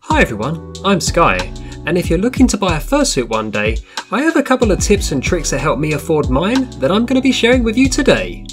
Hi everyone, I'm Skai, and if you're looking to buy a fursuit one day, I have a couple of tips and tricks that help me afford mine that I'm going to be sharing with you today.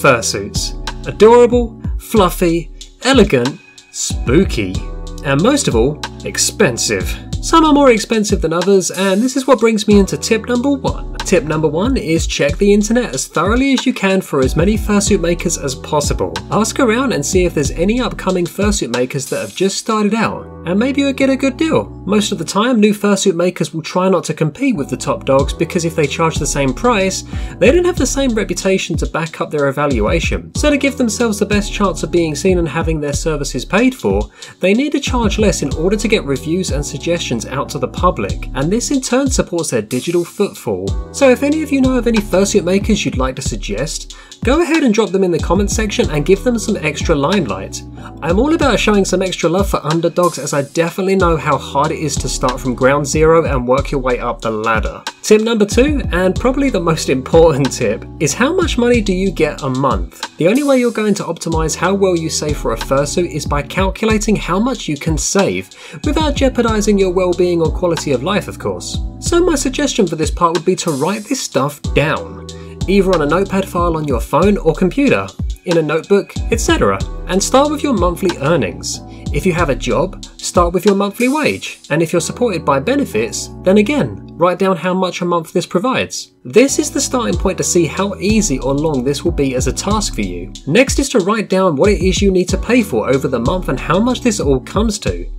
Fursuits. Adorable, fluffy, elegant, spooky, and most of all, expensive. Some are more expensive than others, and this is what brings me into tip number 1. Tip number 1 is check the internet as thoroughly as you can for as many fursuit makers as possible. Ask around and see if there's any upcoming fursuit makers that have just started out, and maybe you'll get a good deal. Most of the time, new fursuit makers will try not to compete with the top dogs because if they charge the same price, they don't have the same reputation to back up their evaluation. So to give themselves the best chance of being seen and having their services paid for, they need to charge less in order to get reviews and suggestions out to the public, and this in turn supports their digital footfall. So if any of you know of any fursuit makers you'd like to suggest, go ahead and drop them in the comments section and give them some extra limelight. I'm all about showing some extra love for underdogs, as I definitely know how hard it is to start from ground zero and work your way up the ladder. Tip number 2, and probably the most important tip, is how much money do you get a month? The only way you're going to optimize how well you save for a fursuit is by calculating how much you can save, without jeopardizing your well-being or quality of life, of course. So my suggestion for this part would be to write this stuff down, either on a notepad file on your phone or computer, in a notebook, etc. And start with your monthly earnings. If you have a job, start with your monthly wage, and if you're supported by benefits, then again, write down how much a month this provides. This is the starting point to see how easy or long this will be as a task for you. Next is to write down what it is you need to pay for over the month and how much this all comes to.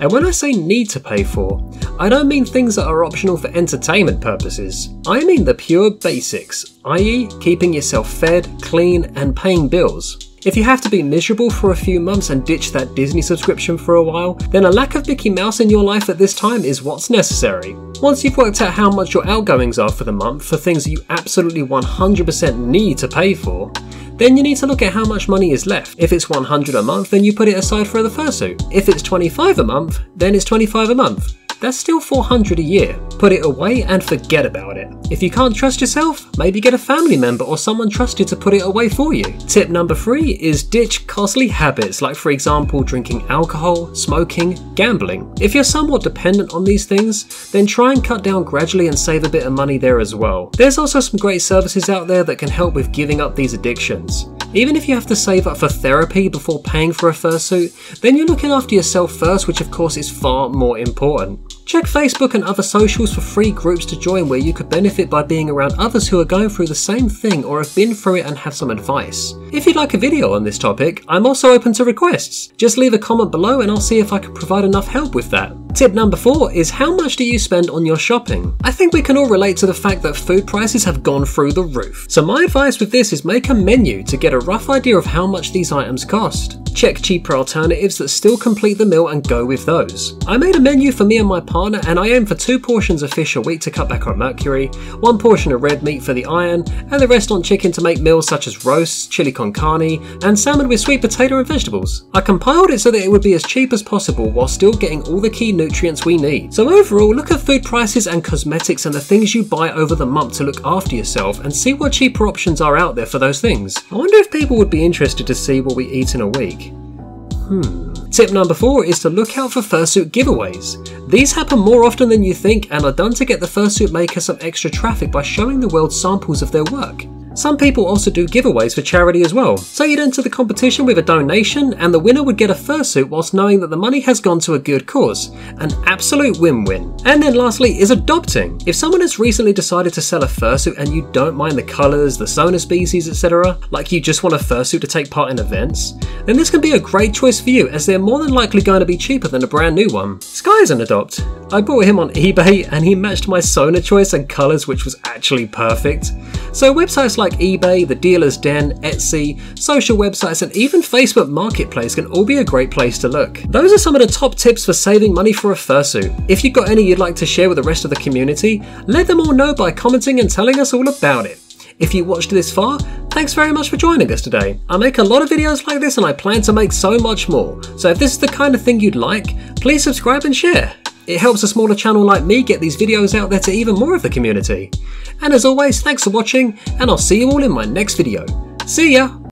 And when I say need to pay for, I don't mean things that are optional for entertainment purposes. I mean the pure basics, i.e. keeping yourself fed, clean, and paying bills. If you have to be miserable for a few months and ditch that Disney subscription for a while, then a lack of Mickey Mouse in your life at this time is what's necessary. Once you've worked out how much your outgoings are for the month for things that you absolutely 100% need to pay for, then you need to look at how much money is left. If it's $100 a month, then you put it aside for the fursuit. If it's $25 a month, then it's $25 a month. That's still $400 a year. Put it away and forget about it. If you can't trust yourself, maybe get a family member or someone trusted to put it away for you. Tip number 3 is ditch costly habits, like for example drinking alcohol, smoking, gambling. If you're somewhat dependent on these things, then try and cut down gradually and save a bit of money there as well. There's also some great services out there that can help with giving up these addictions. Even if you have to save up for therapy before paying for a fursuit, then you're looking after yourself first, which of course is far more important. Check Facebook and other socials for free groups to join where you could benefit by being around others who are going through the same thing or have been through it and have some advice. If you'd like a video on this topic, I'm also open to requests. Just leave a comment below and I'll see if I can provide enough help with that. Tip number 4 is how much do you spend on your shopping? I think we can all relate to the fact that food prices have gone through the roof. So my advice with this is make a menu to get a rough idea of how much these items cost. Check cheaper alternatives that still complete the meal and go with those. I made a menu for me and my partner, and I aim for 2 portions of fish a week to cut back on mercury, 1 portion of red meat for the iron, and the rest on chicken to make meals such as roasts, chili con carne, and salmon with sweet potato and vegetables. I compiled it so that it would be as cheap as possible while still getting all the key nutrients we need. So overall, look at food prices and cosmetics and the things you buy over the month to look after yourself and see what cheaper options are out there for those things. I wonder if people would be interested to see what we eat in a week. Tip number 4 is to look out for fursuit giveaways. These happen more often than you think and are done to get the fursuit maker some extra traffic by showing the world samples of their work. Some people also do giveaways for charity as well. So you'd enter the competition with a donation and the winner would get a fursuit whilst knowing that the money has gone to a good cause. An absolute win-win. And then lastly is adopting. If someone has recently decided to sell a fursuit and you don't mind the colours, the zona species, etc., like you just want a fursuit to take part in events, then this can be a great choice for you as they're more than likely going to be cheaper than a brand new one. Skai is an adopt. I bought him on eBay and he matched my zona choice and colours, which was actually perfect. So websites like eBay, the Dealer's Den, Etsy, social websites and even Facebook Marketplace can all be a great place to look. Those are some of the top tips for saving money for a fursuit. If you've got any you'd like to share with the rest of the community, let them all know by commenting and telling us all about it. If you watched this far, thanks very much for joining us today. I make a lot of videos like this and I plan to make so much more. So if this is the kind of thing you'd like, please subscribe and share. It helps a smaller channel like me get these videos out there to even more of the community. And as always, thanks for watching, and I'll see you all in my next video. See ya!